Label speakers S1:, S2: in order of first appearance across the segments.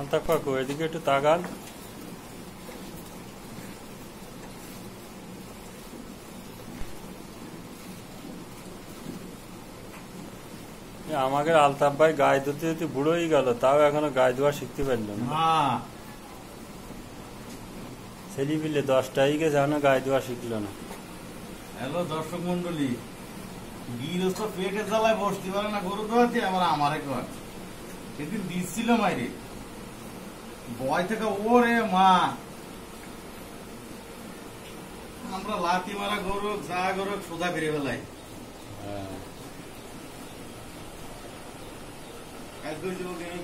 S1: আলতাফ কাকু এদিকে একটু তাকান। আমাকে আলতাফ ভাই গায়ে ধুতে ধুতে বুড়োই গেল, তাও এখনো গায়ে ধোয়া শিখতে পারল না। ছেলে পিলে 10টাই গেছে, এখনো গায়ে ধোয়া শিখলো না।
S2: হ্যালো দর্শক মন্ডলী, গৃহস্থ পেটের জ্বালায় বসতে পারে না গরু দোয়াতে, আবার আমারে কর সেদিন দিচ্ছিল মাইরে বয় থেকে ওরে মা, আমরা লাথি মারা গরু যা গরু সোজা করে ফেলাই।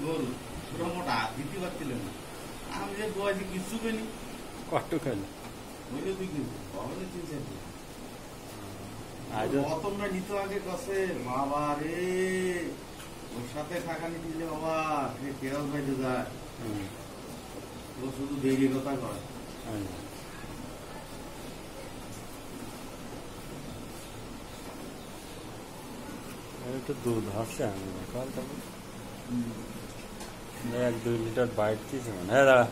S2: গরু পুরো মোটা দিতে পারছিলেন না, আমি যে দোয়াইতে কিচ্ছু পেনি।
S1: কষ্ট খেলে
S2: বুঝলে তুই কিন্তু কখনো চিন্তা অতটা নিতে আগে কাছে বাবা রে, ওর সাথে থাকা নিতে বাবা কেরাল পাইতে যায়, ও শুধু দেরি কথা কয়।
S1: একটু দুধ আসছে, আমি 1-2 লিটার বাইট দিয়েছে মানে। হ্যাঁ দাঁড়া,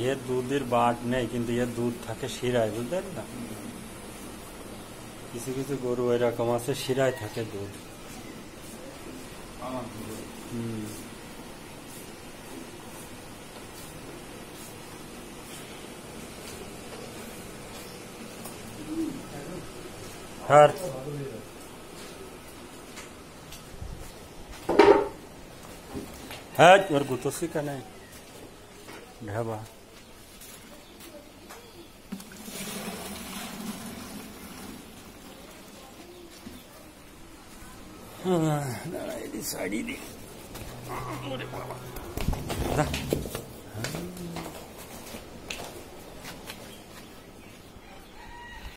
S1: এর দুধের বাট নেই, কিন্তু এর দুধ থাকে শিরায়, বুঝলেন না? কিছু কিছু গরু এরকম আছে, শিরায় থাকে দুধ। হ্যাঁ হ্যাঁ, ওর গুতোসি কেন ঢাবা। সাইডি দি